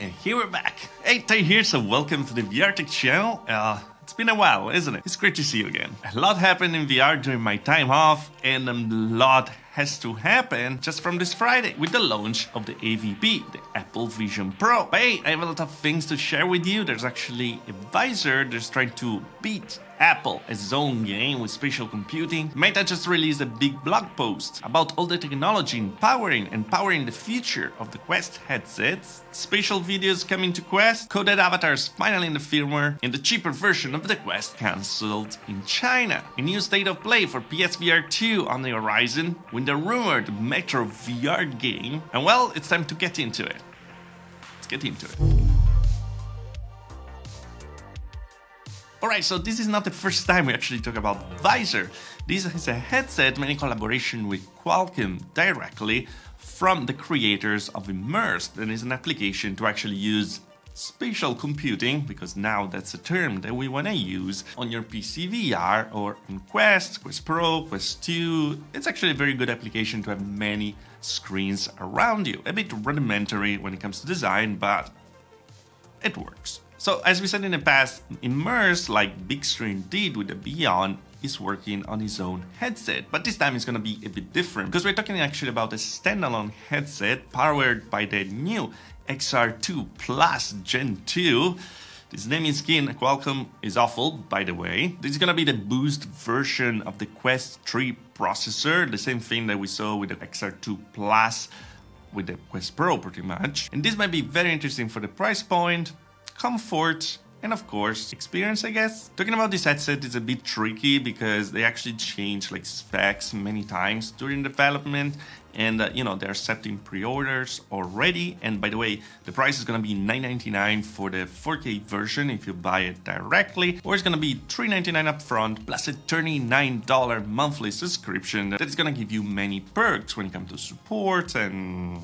And here we're back. Hey, Tay here, so welcome to the VR Tech channel. It's been a while, isn't it? It's great to see you again. A lot happened in VR during my time off, and a lot has to happen just from this Friday with the launch of the AVP, the Apple Vision Pro. But hey, I have a lot of things to share with you. There's actually a Visor that's trying to beat Apple, its own game with spatial computing. Meta just released a big blog post about all the technology empowering the future of the Quest headsets. Spatial videos coming to Quest, coded avatars finally in the firmware, and the cheaper version of the Quest cancelled in China. A new state of play for PSVR 2 on the horizon, with the rumored Metro VR game. And well, it's time to get into it. Let's get into it. Alright, so this is not the first time we actually talk about Visor. This is a headset made in collaboration with Qualcomm directly from the creators of Immersed. That is an application to actually use spatial computing, because now that's a term that we want to use on your PSVR or on Quest, Quest Pro, Quest 2. It's actually a very good application to have many screens around you. A bit rudimentary when it comes to design, but it works. So as we said in the past, Immersed, like Big Screen did with the Beyond, is working on his own headset. But this time it's gonna be a bit different, because we're talking actually about a standalone headset powered by the new XR2 Plus Gen 2. This naming scheme, Qualcomm, is awful, by the way. This is gonna be the boost version of the Quest 3 processor, the same thing that we saw with the XR2 Plus with the Quest Pro pretty much. And this might be very interesting for the price point, comfort, and of course experience, I guess. Talking about this headset is a bit tricky because they actually changed like specs many times during development, and they're accepting pre-orders already. And by the way, the price is gonna be $999 for the 4K version if you buy it directly, or it's gonna be $399 upfront plus a $39 monthly subscription that is gonna give you many perks when it comes to support. And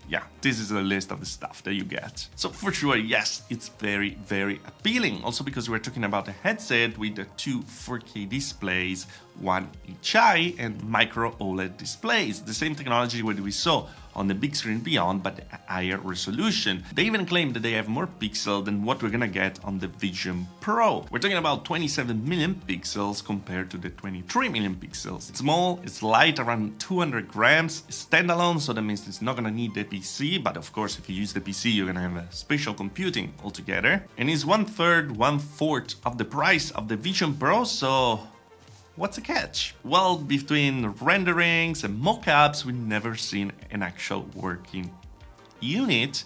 yeah, this is a list of the stuff that you get. So for sure, yes, it's very, very appealing. Also because we're talking about a headset with the two 4K displays, one HI and micro OLED displays. The same technology that we saw on the Big Screen Beyond, but higher resolution. They even claim that they have more pixels than what we're gonna get on the Vision Pro. We're talking about 27 million pixels compared to the 23 million pixels. It's small, it's light, around 200 grams, it's standalone, so that means it's not gonna need the PC, but of course if you use the PC you're gonna have a spatial computing altogether. And it's 1/3, 1/4 of the price of the Vision Pro, so what's the catch? Well, between renderings and mockups, we've never seen an actual working unit,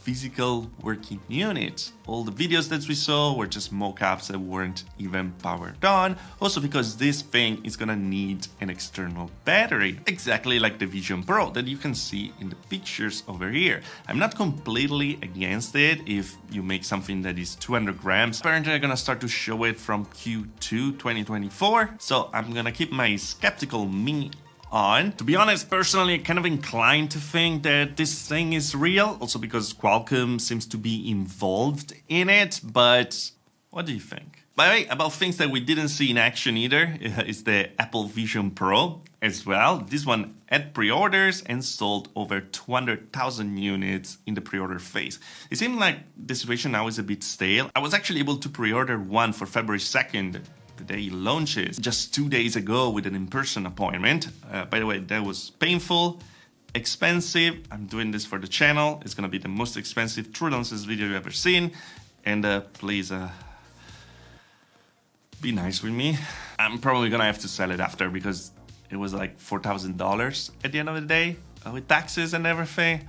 physical working unit. All the videos that we saw were just mockups that weren't even powered on. Also because this thing is gonna need an external battery, exactly like the Vision Pro that you can see in the pictures over here. I'm not completely against it if you make something that is 200 grams. Apparently I'm gonna start to show it from Q2 2024, so I'm gonna keep my skeptical me on. To be honest, personally, I'm kind of inclined to think that this thing is real, also because Qualcomm seems to be involved in it, but what do you think? By the way, about things that we didn't see in action either, is the Apple Vision Pro as well. This one had pre-orders and sold over 200,000 units in the pre-order phase. It seemed like the situation now is a bit stale. I was actually able to pre-order one for February 2nd, the day it launches, just 2 days ago with an in-person appointment. By the way, that was painful, expensive. I'm doing this for the channel. It's gonna be the most expensive True Lenses video you've ever seen. And please be nice with me. I'm probably gonna have to sell it after because it was like $4,000 at the end of the day with taxes and everything.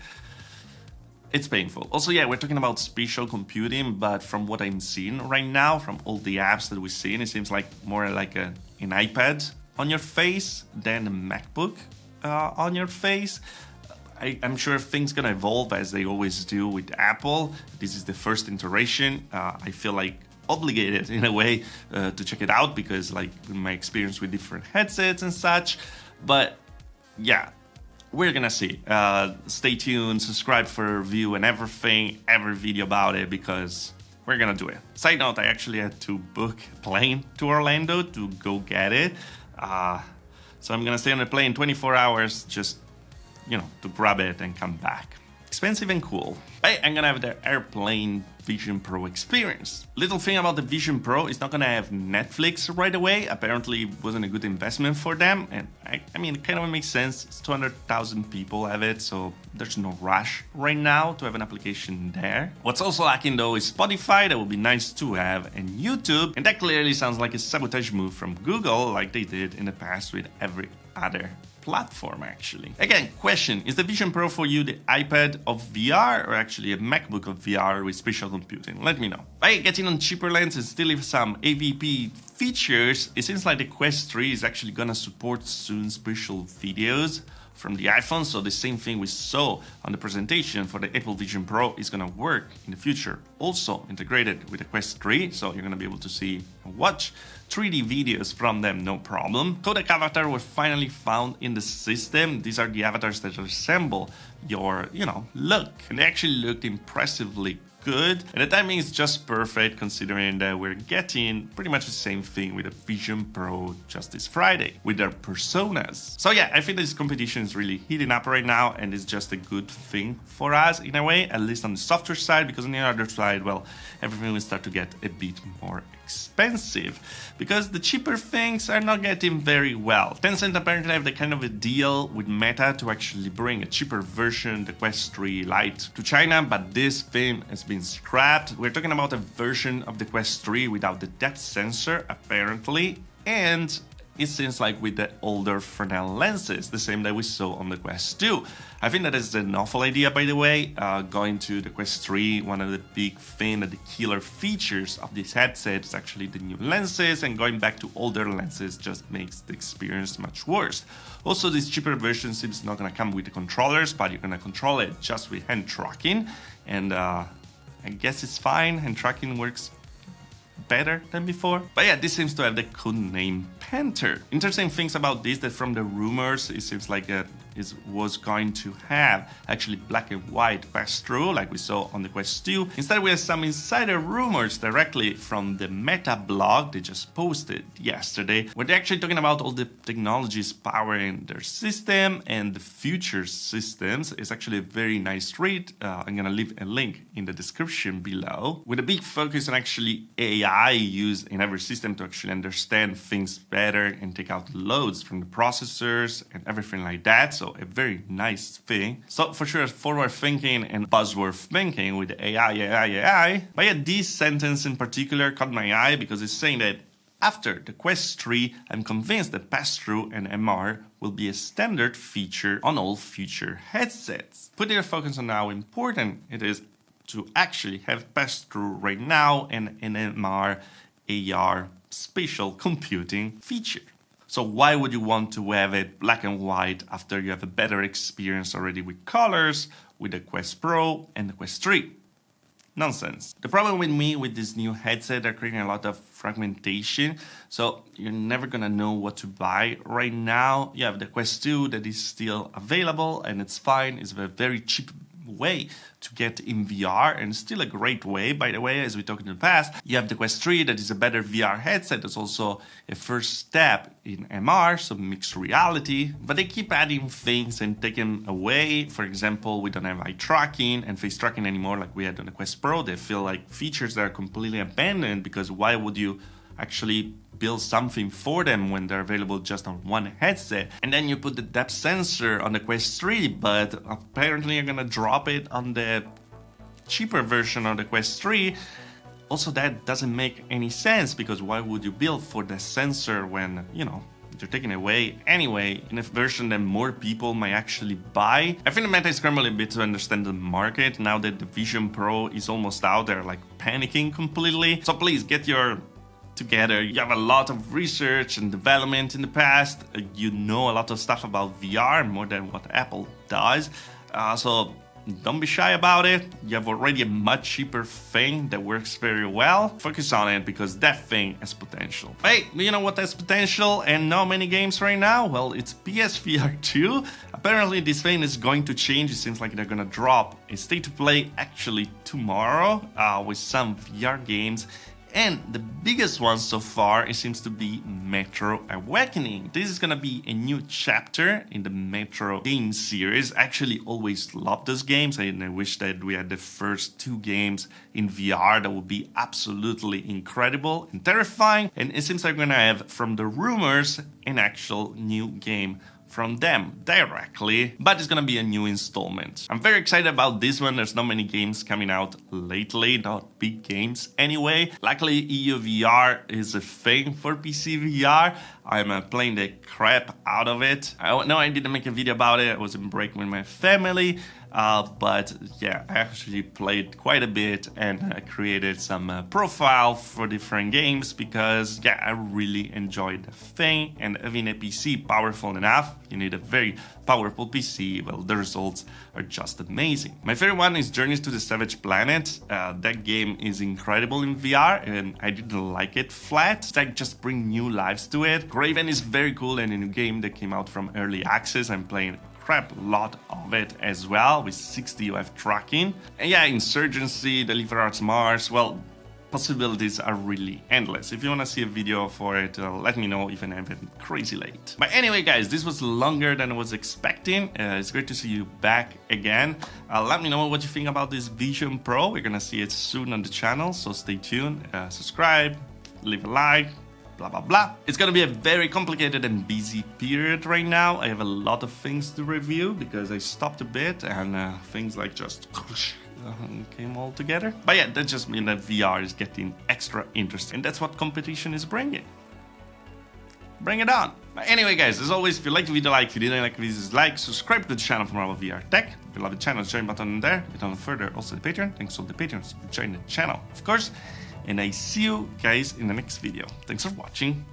It's painful. Also, yeah, we're talking about spatial computing, but from what I'm seeing right now, from all the apps that we're seeing, it seems like more like an iPad on your face than a MacBook on your face. I'm sure things gonna evolve as they always do with Apple. This is the first iteration. I feel like obligated in a way to check it out because like my experience with different headsets and such. But yeah, we're gonna see. Stay tuned, subscribe for a review and everything, every video about it, because we're gonna do it. Side note, I actually had to book a plane to Orlando to go get it. So I'm gonna stay on the plane 24 hours just, to grab it and come back. expensive and cool. But I'm gonna have the airplane Vision Pro experience. Little thing about the Vision Pro, it's not gonna have Netflix right away. Apparently it wasn't a good investment for them, and I mean it kind of makes sense. It's 200,000 people have it, so there's no rush right now to have an application there. What's also lacking though is Spotify. That would be nice to have, and YouTube, and that clearly sounds like a sabotage move from Google, like they did in the past with every other platform actually. Again, question, is the Vision Pro for you the iPad of VR or actually a MacBook of VR with spatial computing? Let me know. By getting on cheaper lens and still have some AVP features, it seems like the Quest 3 is actually gonna support soon spatial videos from the iPhone, so the same thing we saw on the presentation for the Apple Vision Pro is gonna work in the future, also integrated with the Quest 3, so you're gonna be able to see and watch 3D videos from them, no problem. Codec avatar were finally found in the system. These are the avatars that resemble your, look, and they actually looked impressively good, and the timing is just perfect considering that we're getting pretty much the same thing with the Vision Pro just this Friday with their personas. So yeah, I think this competition is really heating up right now, and it's just a good thing for us in a way, at least on the software side, because on the other side, well, everything will start to get a bit more expensive because the cheaper things are not getting very well. Tencent apparently have the kind of a deal with Meta to actually bring a cheaper version, the Quest 3 Lite, to China, but this thing has been scrapped. We're talking about a version of the Quest 3 without the depth sensor apparently, and it seems like with the older Fresnel lenses, the same that we saw on the Quest 2. I think that is an awful idea, by the way. Going to the Quest 3, one of the big things, the killer features of this headset is actually the new lenses, and going back to older lenses just makes the experience much worse. Also, this cheaper version seems not gonna come with the controllers, but you're gonna control it just with hand tracking, and I guess it's fine. Hand tracking works better than before. But yeah, this seems to have the code name Panther. Interesting things about this, that from the rumors, it seems like it was going to have actually black and white pass-through like we saw on the Quest 2. Instead, we have some insider rumors directly from the Meta blog they just posted yesterday, where they're actually talking about all the technologies powering their system and the future systems. It's actually a very nice read. I'm gonna leave a link in the description below, with a big focus on actually AI used in every system to actually understand things better and take out loads from the processors and everything like that. So a very nice thing. So for sure, forward thinking and buzzword thinking with AI. But yeah, this sentence in particular caught my eye because it's saying that after the Quest 3, I'm convinced that pass-through and MR will be a standard feature on all future headsets. Putting a focus on how important it is to actually have pass-through right now and an MR, AR, spatial computing feature. So why would you want to have it black and white after you have a better experience already with colors, with the Quest Pro and the Quest 3? Nonsense. The problem with me with this new headset, they're creating a lot of fragmentation, so you're never gonna know what to buy right now. You have the Quest 2 that is still available, and it's fine. It's a very cheap way to get in VR, and still a great way, by the way, as we talked in the past. You have the Quest 3 that is a better VR headset. It's also a first step in MR, so mixed reality, but they keep adding things and taking away. For example, we don't have eye tracking and face tracking anymore like we had on the Quest Pro. They feel like features that are completely abandoned, because why would you actually build something for them when they're available just on one headset? And then you put the depth sensor on the Quest 3, but apparently you're gonna drop it on the cheaper version of the Quest 3. Also, that doesn't make any sense, because why would you build for the sensor when, you're taking away anyway in a version that more people might actually buy? I think the Meta is scrambling a bit to understand the market now that the Vision Pro is almost out there, like panicking completely. So please get your together. You have a lot of research and development in the past. You know a lot of stuff about VR, more than what Apple does. So don't be shy about it. You have already a much cheaper thing that works very well. Focus on it, because that thing has potential. Hey, you know what has potential and not many games right now? Well, it's PSVR 2. Apparently this thing is going to change. It seems like they're gonna drop a state to play actually tomorrow with some VR games. And the biggest one so far, it seems to be Metro Awakening. This is gonna be a new chapter in the Metro game series. I actually always loved those games, and I wish that we had the first 2 games in VR. That would be absolutely incredible and terrifying. And it seems like we're gonna have, from the rumors, an actual new game from them directly, but it's gonna be a new installment. I'm very excited about this one. There's not many games coming out lately, not big games anyway. Luckily, EU VR is a thing for PC VR. I'm playing the crap out of it. I know I didn't make a video about it. I was in break with my family, but yeah, I actually played quite a bit and created some profile for different games because yeah, I really enjoyed the thing. And having a PC powerful enough, you need a very powerful PC, well, the results are just amazing. My favorite one is Journeys to the Savage Planet. That game is incredible in VR and I didn't like it flat. It's like just bring new lives to it. Graven is very cool and a new game that came out from early access. I'm playing crap lot of it as well with 60 UF tracking. And yeah, Insurgency, Deliver Arts Mars, well, possibilities are really endless. If you want to see a video for it, let me know, even if it's crazy late. But anyway, guys, this was longer than I was expecting. It's great to see you back again. Let me know what you think about this Vision Pro. We're gonna see it soon on the channel, so stay tuned, subscribe, leave a like, blah blah blah. It's gonna be a very complicated and busy period right now. I have a lot of things to review because I stopped a bit and things like just came all together. But yeah, that just means that VR is getting extra interesting. And that's what competition is bringing. Bring it on. But anyway, guys, as always, if you liked the video, like. If you didn't like the video, dislike. Subscribe to the channel for more VR tech. If you love the channel, join button there. Without further, also the Patreon. Thanks to all the patrons for joining the channel, of course. And I see you guys in the next video. Thanks for watching.